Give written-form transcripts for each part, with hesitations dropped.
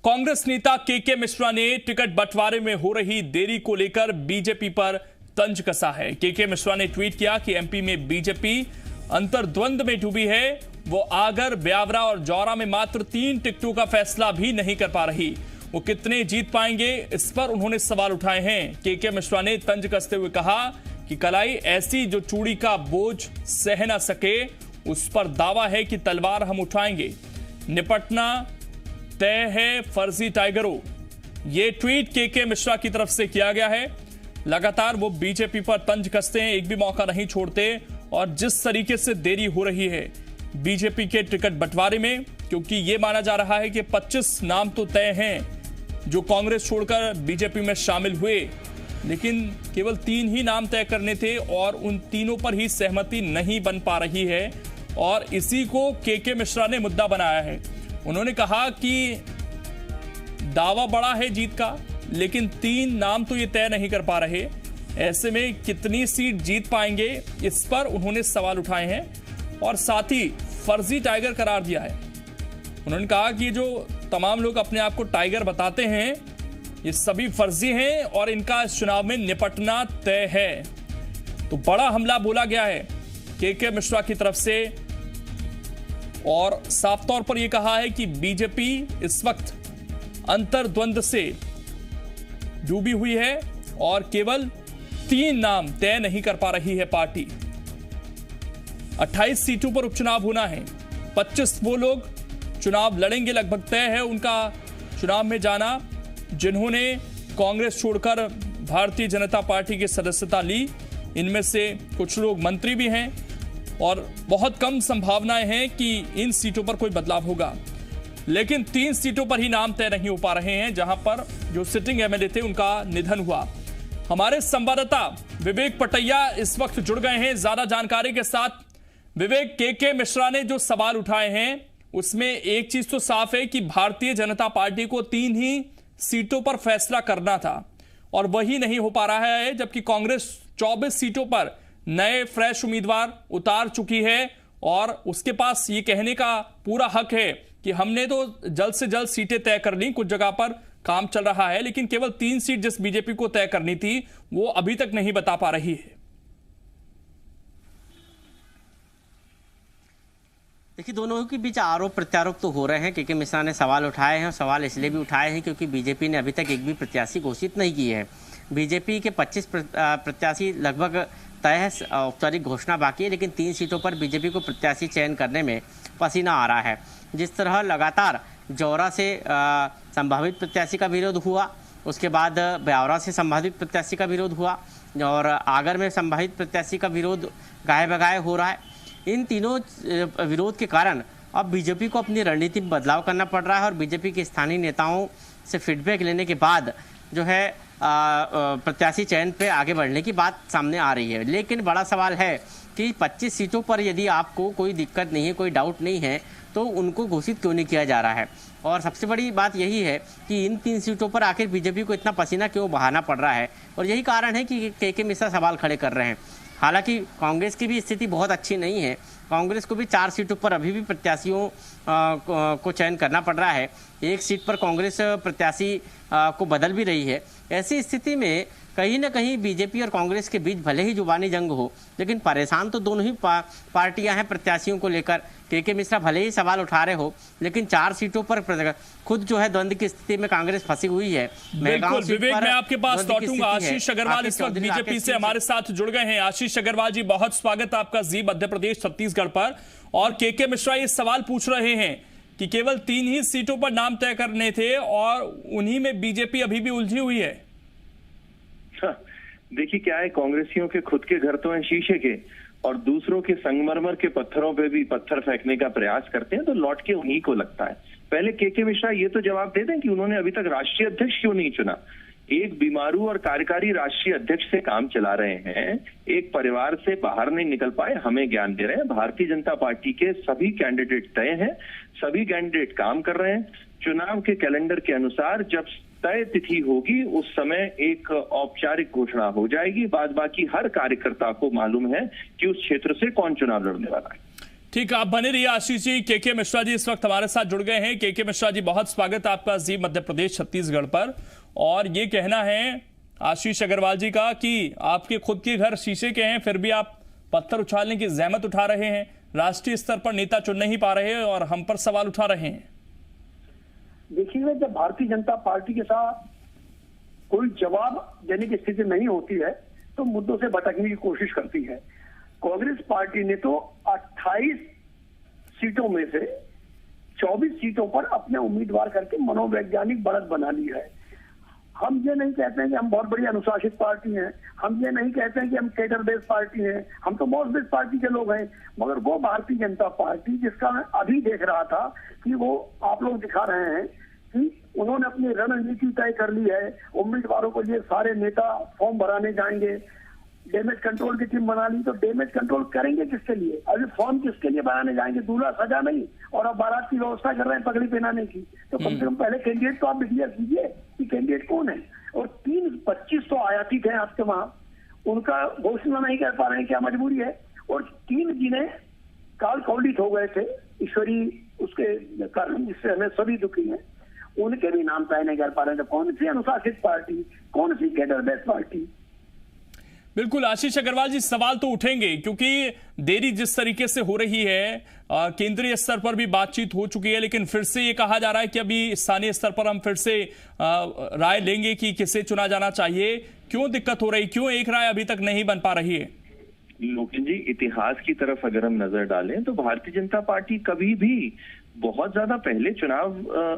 कांग्रेस नेता के मिश्रा ने टिकट बंटवारे में हो रही देरी को लेकर बीजेपी पर तंज कसा है। के मिश्रा ने ट्वीट किया कि एमपी में बीजेपी अंतर्द्वंद में डूबी है। वो आगर, ब्यावरा और जौरा में मात्र 3 टिकटों का फैसला भी नहीं कर पा रही। वो कितने जीत पाएंगे, इस पर उन्होंने सवाल उठाए हैं। के मिश्रा ने तंज कसते हुए कहा कि कलाई ऐसी जो चूड़ी का बोझ सह न सके, उस पर दावा है कि तलवार हम उठाएंगे। निपटना तय है फर्जी टाइगरों। ये ट्वीट के मिश्रा की तरफ से किया गया है। लगातार वो बीजेपी पर तंज कसते हैं, एक भी मौका नहीं छोड़ते। और जिस तरीके से देरी हो रही है बीजेपी के टिकट बंटवारे में, क्योंकि ये माना जा रहा है कि 25 नाम तो तय हैं जो कांग्रेस छोड़कर बीजेपी में शामिल हुए, लेकिन केवल 3 ही नाम तय करने थे और उन तीनों पर ही सहमति नहीं बन पा रही है। और इसी को के मिश्रा ने मुद्दा बनाया है। उन्होंने कहा कि दावा बड़ा है जीत का, लेकिन 3 नाम तो ये तय नहीं कर पा रहे। ऐसे में कितनी सीट जीत पाएंगे, इस पर उन्होंने सवाल उठाए हैं और साथ ही फर्जी टाइगर करार दिया है। उन्होंने कहा कि जो तमाम लोग अपने आप को टाइगर बताते हैं, ये सभी फर्जी हैं और इनका इस चुनाव में निपटना तय है। तो बड़ा हमला बोला गया है के मिश्रा की तरफ से और साफ तौर पर यह कहा है कि बीजेपी इस वक्त अंतर्द्वंद से डूबी हुई है और केवल 3 नाम तय नहीं कर पा रही है पार्टी। 28 सीटों पर उपचुनाव होना है। 25 वो लोग चुनाव लड़ेंगे, लगभग तय है उनका चुनाव में जाना, जिन्होंने कांग्रेस छोड़कर भारतीय जनता पार्टी की सदस्यता ली। इनमें से कुछ लोग मंत्री भी हैं और बहुत कम संभावनाएं हैं कि इन सीटों पर कोई बदलाव होगा। लेकिन 3 सीटों पर ही नाम तय नहीं हो पा रहे हैं, जहां पर जो सिटिंग एमएलए थे उनका निधन हुआ। हमारे संवाददाता विवेक पटैया इस वक्त जुड़ गए हैं ज्यादा जानकारी के साथ। विवेक, के मिश्रा ने जो सवाल उठाए हैं उसमें एक चीज तो साफ है कि भारतीय जनता पार्टी को 3 ही सीटों पर फैसला करना था और वही नहीं हो पा रहा है, जबकि कांग्रेस 24 सीटों पर नए फ्रेश उम्मीदवार उतार चुकी है और उसके पास ये कहने का पूरा हक है कि हमने तो जल्द से जल्द सीटें तय कर ली। कुछ जगह पर काम चल रहा है, लेकिन केवल 3 सीट जिस बीजेपी को तय करनी थी वो अभी तक नहीं बता पा रही है। देखिए, दोनों के बीच आरोप प्रत्यारोप तो हो रहे हैं। के मिश्रा ने सवाल उठाए हैं और सवाल इसलिए भी उठाए हैं क्योंकि बीजेपी ने अभी तक एक भी प्रत्याशी घोषित नहीं की है। बीजेपी के 25 प्रत्याशी लगभग तय है, औपचारिक घोषणा बाकी है, लेकिन 3 सीटों पर बीजेपी को प्रत्याशी चयन करने में पसीना आ रहा है। जिस तरह लगातार जौरा से संभावित प्रत्याशी का विरोध हुआ, उसके बाद ब्यावरा से संभावित प्रत्याशी का विरोध हुआ और आगर में संभावित प्रत्याशी का विरोध गाये बगाए हो रहा है। इन तीनों विरोध के कारण अब बीजेपी को अपनी रणनीति में बदलाव करना पड़ रहा है और बीजेपी के स्थानीय नेताओं से फीडबैक लेने के बाद जो है प्रत्याशी चयन पे आगे बढ़ने की बात सामने आ रही है। लेकिन बड़ा सवाल है कि 25 सीटों पर यदि आपको कोई दिक्कत नहीं है, कोई डाउट नहीं है, तो उनको घोषित क्यों नहीं किया जा रहा है। और सबसे बड़ी बात यही है कि इन 3 सीटों पर आखिर बीजेपी को इतना पसीना क्यों बहाना पड़ रहा है, और यही कारण है कि के मिश्रा सवाल खड़े कर रहे हैं। हालांकि कांग्रेस की भी स्थिति बहुत अच्छी नहीं है। कांग्रेस को भी 4 सीटों पर अभी भी प्रत्याशियों को चयन करना पड़ रहा है। 1 सीट पर कांग्रेस प्रत्याशी को बदल भी रही है। ऐसी स्थिति में कहीं ना कहीं बीजेपी और कांग्रेस के बीच भले ही जुबानी जंग हो, लेकिन परेशान तो दोनों ही पार्टियां हैं प्रत्याशियों को लेकर। के मिश्रा भले ही सवाल उठा रहे हो, लेकिन 4 सीटों पर खुद जो है द्वंद की स्थिति में कांग्रेस फंसी हुई है। बिल्कुल विवेक, मैं आपके पास लौटूंगा। आशीष अग्रवाल इस वक्त बीजेपी से हमारे साथ जुड़ गए हैं। आशीष अग्रवाल जी, बहुत स्वागत आपका जी मध्य प्रदेश छत्तीसगढ़ पर। और के मिश्रा ये सवाल पूछ रहे हैं कि केवल 3 ही सीटों पर नाम तय करने थे और उन्हीं में बीजेपी अभी भी उलझी हुई है। देखिए, क्या है, कांग्रेसियों के खुद के घर तो हैं शीशे के और दूसरों के संगमरमर के पत्थरों पे भी पत्थर फेंकने का प्रयास करते हैं, तो लौट के उन्हीं को लगता है। पहले के मिश्रा ये तो जवाब दे दें कि उन्होंने अभी तक राष्ट्रीय अध्यक्ष क्यों नहीं चुना। एक बीमारू और कार्यकारी राष्ट्रीय अध्यक्ष से काम चला रहे हैं, एक परिवार से बाहर नहीं निकल पाए, हमें ज्ञान दे रहे हैं। भारतीय जनता पार्टी के सभी कैंडिडेट तय हैं, सभी कैंडिडेट काम कर रहे हैं। चुनाव के कैलेंडर के अनुसार जब तय तिथि होगी उस समय एक औपचारिक घोषणा हो जाएगी। बाद बाकी हर कार्यकर्ता को मालूम है कि उस क्षेत्र से कौन चुनाव लड़ने वाला है। ठीक, आप बने रहिए आशीष जी। के मिश्रा जी इस वक्त हमारे साथ जुड़ गए हैं। के मिश्रा जी, बहुत स्वागत है आपका जी मध्य प्रदेश छत्तीसगढ़ पर। और ये कहना है आशीष अग्रवाल जी का कि आपके खुद के घर शीशे के हैं, फिर भी आप पत्थर उछालने की जहमत उठा रहे हैं, राष्ट्रीय स्तर पर नेता चुन नहीं पा रहे और हम पर सवाल उठा रहे हैं। देखिए, जब भारतीय जनता पार्टी के साथ कोई जवाब देने की स्थिति नहीं होती है तो मुद्दों से भटकने की कोशिश करती है। कांग्रेस पार्टी ने तो 28 सीटों में से 24 सीटों पर अपने उम्मीदवार करके मनोवैज्ञानिक बढ़त बना ली है। हम ये नहीं कहते हैं कि हम बहुत बड़ी अनुशासित पार्टी हैं, हम ये नहीं कहते हैं कि हम कैडर बेस्ड पार्टी हैं, हम तो मॉस बेस्ड पार्टी के लोग हैं। मगर वो भारतीय जनता पार्टी जिसका मैं अभी देख रहा था कि वो आप लोग दिखा रहे हैं कि उन्होंने अपनी रणनीति तय कर ली है। उम्मीदवारों को लिए सारे नेता फॉर्म भराने जाएंगे, डैमेज कंट्रोल की टीम बना ली। तो डैमेज कंट्रोल करेंगे किसके लिए? अभी फॉर्म किसके लिए बनाने जाएंगे? दूल्हा सजा नहीं और अब बारात की व्यवस्था कर रहे हैं पगड़ी पहनाने की। तो कम से कम पहले कैंडिडेट तो आप डिक्लेयर कीजिए कि कैंडिडेट कौन है। और 25 तो आयातित है आपके वहां, उनका घोषणा नहीं कर पा रहे हैं, क्या मजबूरी है? और 3 जिन्हें काल कौलित हो गए थे ईश्वरी उसके कारण, जिससे हमें सभी दुखी हैं, उनके भी नाम तय नहीं कर पा रहे हैं। तो कौन सी अनुशासित पार्टी, कौन सी कैडर बेस्ड पार्टी? बिल्कुल आशीष अग्रवाल जी, सवाल तो उठेंगे क्योंकि देरी जिस तरीके से हो रही है, केंद्रीय स्तर पर भी बातचीत हो चुकी है, लेकिन फिर से ये कहा जा रहा है कि अभी स्थानीय स्तर पर हम फिर से राय लेंगे कि किसे चुना जाना चाहिए। क्यों दिक्कत हो रही, क्यों एक राय अभी तक नहीं बन पा रही है? लोकेश जी, इतिहास की तरफ अगर हम नजर डालें तो भारतीय जनता पार्टी कभी भी बहुत ज्यादा पहले चुनाव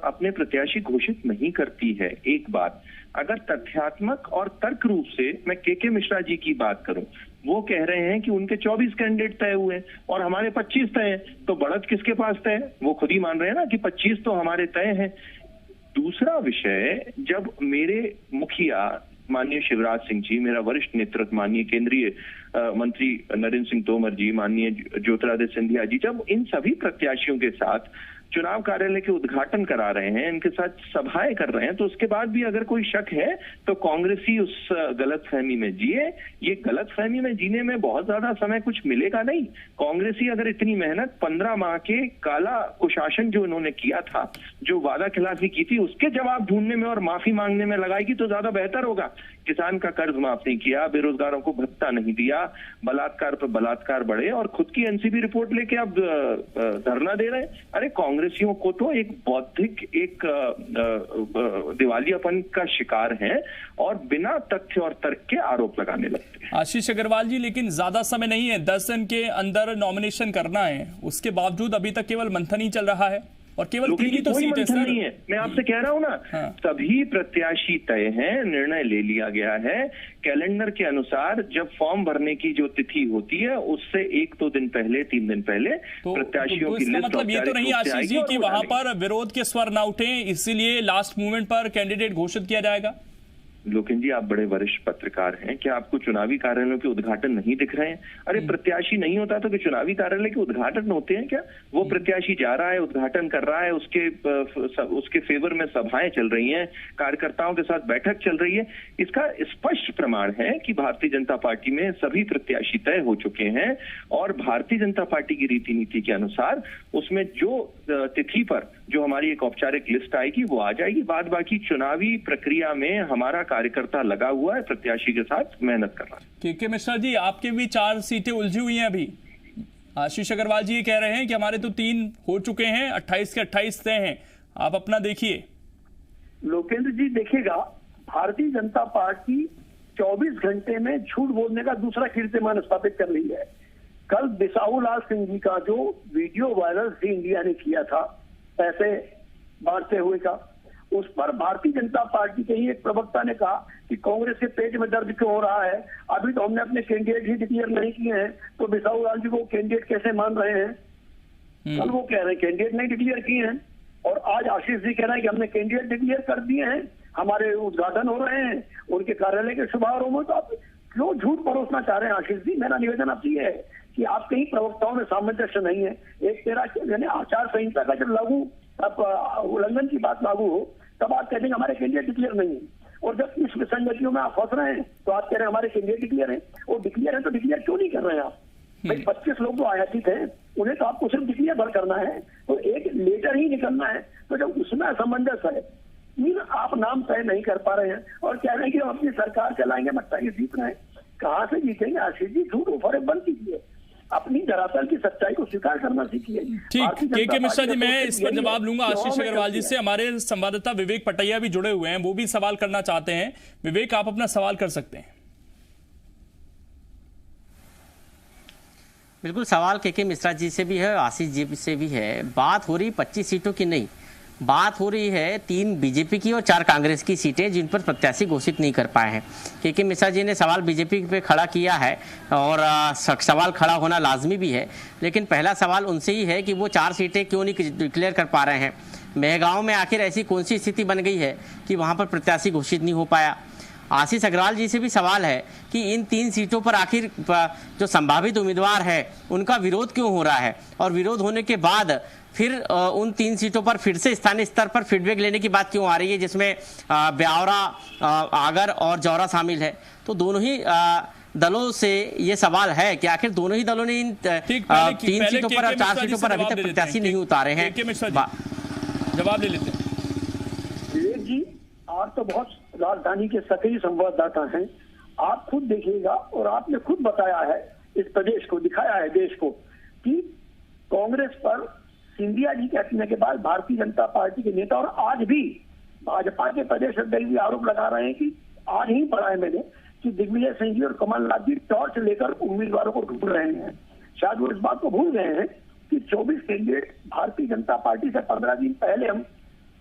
अपने प्रत्याशी घोषित नहीं करती है। एक बात, अगर तथ्यात्मक और तर्क रूप से मैं के मिश्रा जी की बात करूं, वो कह रहे हैं कि उनके 24 कैंडिडेट तय हुए हैं और हमारे 25 तय हैं, तो बढ़त किसके पास तय है? वो खुद ही मान रहे हैं ना कि 25 तो हमारे तय हैं। दूसरा विषय, जब मेरे मुखिया माननीय शिवराज सिंह जी, मेरा वरिष्ठ नेतृत्व माननीय केंद्रीय मंत्री नरेंद्र सिंह तोमर जी, माननीय ज्योतिरादित्य सिंधिया जी, जब इन सभी प्रत्याशियों के साथ चुनाव कार्यालय के उद्घाटन करा रहे हैं, इनके साथ सभाएं कर रहे हैं, तो उसके बाद भी अगर कोई शक है तो कांग्रेसी उस गलतफहमी में जिए। ये गलतफहमी में जीने में बहुत ज्यादा समय कुछ मिलेगा नहीं। कांग्रेसी अगर इतनी मेहनत 15 माह के काला कुशासन जो इन्होंने किया था, जो वादा खिलाफी की थी, उसके जवाब ढूंढने में और माफी मांगने में लगाएगी तो ज्यादा बेहतर होगा। किसान का कर्ज माफ नहीं किया, बेरोजगारों को भत्ता नहीं दिया, बलात्कार पर बलात्कार बढ़े और खुद की एनसीबी रिपोर्ट लेके अब धरना दे रहे हैं। अरे कांग्रेसियों को तो एक बौद्धिक एक दिवालियापन का शिकार है और बिना तथ्य और तर्क के आरोप लगाने लगते हैं। आशीष अग्रवाल जी, लेकिन ज्यादा समय नहीं है, 10 दिन के अंदर नॉमिनेशन करना है, उसके बावजूद अभी तक केवल मंथन ही चल रहा है और केवल 3 ही तो सीट है सर। नहीं है, मैं आपसे कह रहा हूं ना, हाँ। सभी प्रत्याशी तय हैं, निर्णय ले लिया गया है। कैलेंडर के अनुसार जब फॉर्म भरने की जो तिथि होती है उससे 1-2 दिन पहले, 3 दिन पहले प्रत्याशियों की लिस्ट, मतलब ये तो नहीं आशीष जी कि वहां पर विरोध के स्वर ना उठे, इसीलिए लास्ट मोमेंट पर कैंडिडेट घोषित किया जाएगा? लोकेश जी, आप बड़े वरिष्ठ पत्रकार हैं, क्या आपको चुनावी कार्यालयों के उद्घाटन नहीं दिख रहे हैं? अरे प्रत्याशी नहीं होता तो कि चुनावी कार्यालय के उद्घाटन होते हैं क्या? वो प्रत्याशी जा रहा है, उद्घाटन कर रहा है, उसके फेवर में सभाएं चल रही हैं, कार्यकर्ताओं के साथ बैठक चल रही है। इसका स्पष्ट प्रमाण है कि भारतीय जनता पार्टी में सभी प्रत्याशी तय हो चुके हैं और भारतीय जनता पार्टी की रीति नीति के अनुसार उसमें जो तिथि पर जो हमारी एक औपचारिक लिस्ट आएगी वो आ जाएगी। बाद बाकी चुनावी प्रक्रिया में हमारा कार्यकर्ता लगा हुआ है, प्रत्याशी के साथ मेहनत कर रहा है। के मिश्रा जी, आपके भी 4 सीटें उलझी हुई हैं अभी। आशीष अग्रवाल जी ये कह रहे हैं कि हमारे तो 3 हो चुके हैं, 28 के 28 तय हैं। आप अपना देखिए। लोकेंद्र जी, देखिएगा, भारतीय जनता पार्टी 24 घंटे में झूठ बोलने का दूसरा कीर्तिमान स्थापित कर रही है। कल बिसाहू लाल सिंह जी का जो वीडियो वायरल जी इंडिया ने किया था पैसे बांटते हुए का, उस पर भारतीय जनता पार्टी के ही एक प्रवक्ता ने कहा कि कांग्रेस के पेट में दर्द क्यों हो रहा है, अभी तो हमने अपने कैंडिडेट ही डिक्लेयर नहीं किए हैं, तो बिसाहू लाल जी को कैंडिडेट कैसे मान रहे हैं? कल वो कह रहे हैं कैंडिडेट नहीं डिक्लेयर किए हैं और आज आशीष जी कह रहे हैं कि हमने कैंडिडेट डिक्लेयर कर दिए हैं, हमारे उद्घाटन हो रहे हैं, उनके कार्यालय के शुभारंभ में। तो आप क्यों झूठ परोसना चाह रहे हैं आशीष जी? मेरा निवेदन आपसे ये है कि आप कहीं प्रवक्ताओं में सामंजस्य नहीं है। एक तेरा यानी आचार संहिता का जब लागू उल्लंघन की बात लागू हो तब आप कहते हैं हमारे कैंडिडेट डिक्लेयर नहीं है, और जब इस विसंगतियों में आप फंस रहे हैं तो आप कह रहे हैं हमारे कैंडिडेट डिक्लेयर है। और डिक्लेयर है तो डिक्लेयर क्यों नहीं कर रहे हैं आप? भाई 25 लोग तो आयातित हैं, उन्हें तो आपको सिर्फ डिक्लेयर भर करना है, तो एक लेटर ही निकलना है। तो जब उसमें असमंजस है, आप नाम तय नहीं कर पा रहे हैं और कह रहे हैं कि हम अपनी सरकार चलाएंगे, मट्टा ये जीत रहे हैं, कहाँ से जीतेंगे? आशीष जी, झूठ फरेब बंद कीजिए, अपनी दरअसल की सच्चाई को स्वीकार करना सीखिए। ठीक, के मिश्रा जी, मैं इस पर जवाब लूंगा आशीष अग्रवाल जी से। हमारे संवाददाता विवेक पटैया भी जुड़े हुए हैं, वो भी सवाल करना चाहते हैं। विवेक, आप अपना सवाल कर सकते हैं। बिल्कुल, सवाल के मिश्रा जी से भी है, आशीष जी से भी है। बात हो रही 25 सीटों की नहीं, बात हो रही है 3 बीजेपी की और 4 कांग्रेस की सीटें जिन पर प्रत्याशी घोषित नहीं कर पाए हैं। के मिश्रा जी ने सवाल बीजेपी पे खड़ा किया है और सवाल खड़ा होना लाजमी भी है, लेकिन पहला सवाल उनसे ही है कि वो 4 सीटें क्यों नहीं डिक्लेयर कर पा रहे हैं। मेहगांव में आखिर ऐसी कौन सी स्थिति बन गई है कि वहाँ पर प्रत्याशी घोषित नहीं हो पाया। आशीष अग्रवाल जी से भी सवाल है कि इन 3 सीटों पर आखिर जो संभावित उम्मीदवार है उनका विरोध क्यों हो रहा है, और विरोध होने के बाद फिर उन 3 सीटों पर फिर से स्थानीय स्तर पर फीडबैक लेने की बात क्यों आ रही है, जिसमें ब्यावरा, आगर और जौरा शामिल है। तो दोनों ही दलों से ये सवाल है कि आखिर दोनों ही दलों ने इन 3 सीटों पर और 4 सीटों पर अभी तक प्रत्याशी नहीं उतारे हैं। जवाब ले लेते हैं। विवेक जी, आप तो बहुत राजधानी के सक्रिय संवाददाता हैं, आप खुद देखिएगा और आपने खुद बताया है, इस प्रदेश को दिखाया है, देश को, कि कांग्रेस पर सिंधिया जी के हटने के बाद भारतीय जनता पार्टी के नेता और आज भी भाजपा के प्रदेश अध्यक्ष भी आरोप लगा रहे हैं कि आज ही पढ़ा है मैंने कि दिग्विजय सिंह जी और कमलनाथ जी टॉर्च लेकर उम्मीदवारों को ढूंढ रहे हैं। शायद वो इस बात को भूल गए हैं कि 24 कैंडिडेट भारतीय जनता पार्टी से 15 दिन पहले हम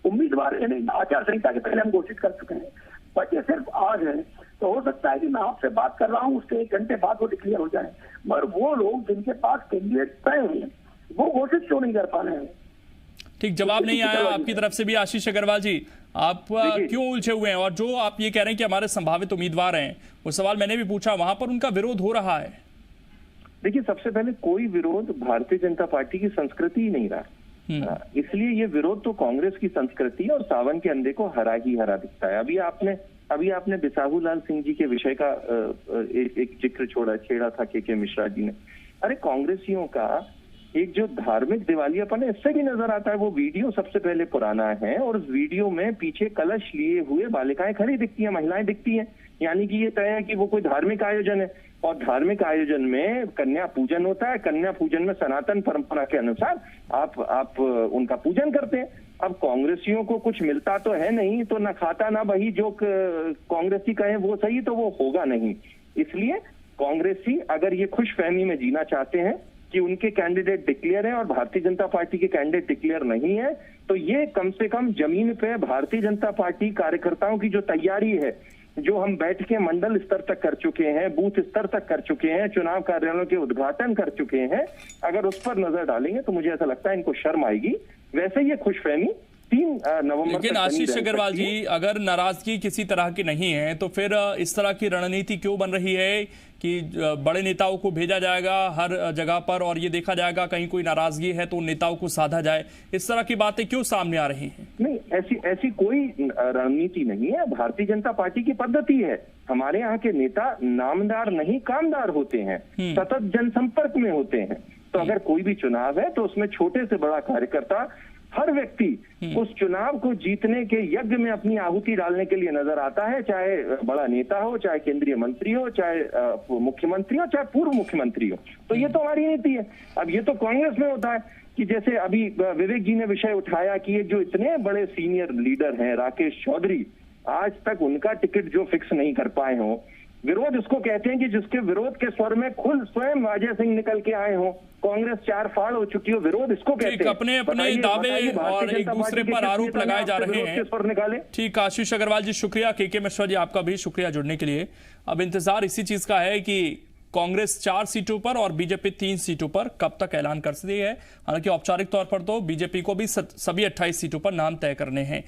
उम्मीदवार आचार संहिता के पहले हम घोषित कर चुके हैं, बचे सिर्फ आज हैं। तो हो सकता है कि मैं आपसे बात कर रहा हूँ, उसके 1 घंटे बाद वो डिक्लेयर हो जाए, मगर वो लोग जिनके पास कैंडिडेट तय हैं वो घोषित क्यों नहीं कर पा रहे हैं? ठीक, जवाब नहीं आया आपकी तरफ से भी। आशीष अग्रवाल जी, आप क्यों उलझे हुए हैं? और जो आप ये कह रहे हैं कि हमारे संभावित उम्मीदवार हैं, वो सवाल मैंने भी पूछा, वहां पर उनका विरोध हो रहा है। देखिए, सबसे पहले कोई विरोध भारतीय जनता पार्टी की संस्कृति ही नहीं रहा, इसलिए ये विरोध तो कांग्रेस की संस्कृति है और सावन के अंधे को हरा ही हरा दिखता है। अभी आपने बिसाहू लाल सिंह जी के विषय का एक जिक्र छेड़ा था के मिश्रा जी ने। अरे, कांग्रेसियों का एक जो धार्मिक दिवालियापन है, इससे भी नजर आता है। वो वीडियो सबसे पहले पुराना है और उस वीडियो में पीछे कलश लिए हुए बालिकाएं खड़ी दिखती हैं, महिलाएं दिखती हैं, यानी कि ये तय है कि वो कोई धार्मिक आयोजन है। और धार्मिक आयोजन में कन्या पूजन होता है, कन्या पूजन में सनातन परंपरा के अनुसार आप उनका पूजन करते हैं। अब कांग्रेसियों को कुछ मिलता तो है नहीं, तो ना खाता ना बही, जो कांग्रेसी कहे वो सही, तो वो होगा नहीं। इसलिए कांग्रेसी अगर ये खुशफहमी में जीना चाहते हैं कि उनके कैंडिडेट डिक्लेयर हैं और भारतीय जनता पार्टी के कैंडिडेट डिक्लेयर नहीं है, तो ये कम से कम जमीन पे भारतीय जनता पार्टी कार्यकर्ताओं की जो तैयारी है, जो हम बैठ के मंडल स्तर तक कर चुके हैं, बूथ स्तर तक कर चुके हैं, चुनाव कार्यालयों के उद्घाटन कर चुके हैं, अगर उस पर नजर डालेंगे तो मुझे ऐसा लगता है इनको शर्म आएगी। वैसे ये खुशफहमी 3 नवंबर, लेकिन आशीष अग्रवाल जी, अगर नाराजगी किसी तरह की नहीं है तो फिर इस तरह की रणनीति क्यों बन रही है कि बड़े नेताओं को भेजा जाएगा हर जगह पर और ये देखा जाएगा कहीं कोई नाराजगी है तो उन नेताओं को साधा जाए? इस तरह की बातें क्यों सामने आ रही हैं? नहीं, ऐसी कोई रणनीति नहीं है। भारतीय जनता पार्टी की पद्धति है, हमारे यहाँ के नेता नामदार नहीं कामदार होते हैं, सतत जनसंपर्क में होते हैं। तो अगर कोई भी चुनाव है तो उसमें छोटे से बड़ा कार्यकर्ता, हर व्यक्ति उस चुनाव को जीतने के यज्ञ में अपनी आहुति डालने के लिए नजर आता है, चाहे बड़ा नेता हो, चाहे केंद्रीय मंत्री हो, चाहे मुख्यमंत्री हो, चाहे पूर्व मुख्यमंत्री हो। तो ये तो हमारी नीति है। अब ये तो कांग्रेस में होता है कि जैसे अभी विवेक जी ने विषय उठाया कि ये जो इतने बड़े सीनियर लीडर हैं, राकेश चौधरी, आज तक उनका टिकट जो फिक्स नहीं कर पाए हों। विरोध इसको कहते हैं कि जिसके विरोध के स्वर में खुद स्वयं अजय सिंह निकल के आए हों, कांग्रेस 4 फाड़ हो चुकी हो, विरोध इसको कहते हैं। अपने दावे और एक दूसरे पर आरोप लगाए जा रहे हैं। ठीक, आशीष अग्रवाल जी शुक्रिया। के मिश्रा जी, आपका भी शुक्रिया जुड़ने के लिए। अब इंतजार इसी चीज का है कि कांग्रेस 4 सीटों पर और बीजेपी 3 सीटों पर कब तक ऐलान कर सकती है। हालांकि औपचारिक तौर पर तो बीजेपी को भी सभी 28 सीटों पर नाम तय करने हैं।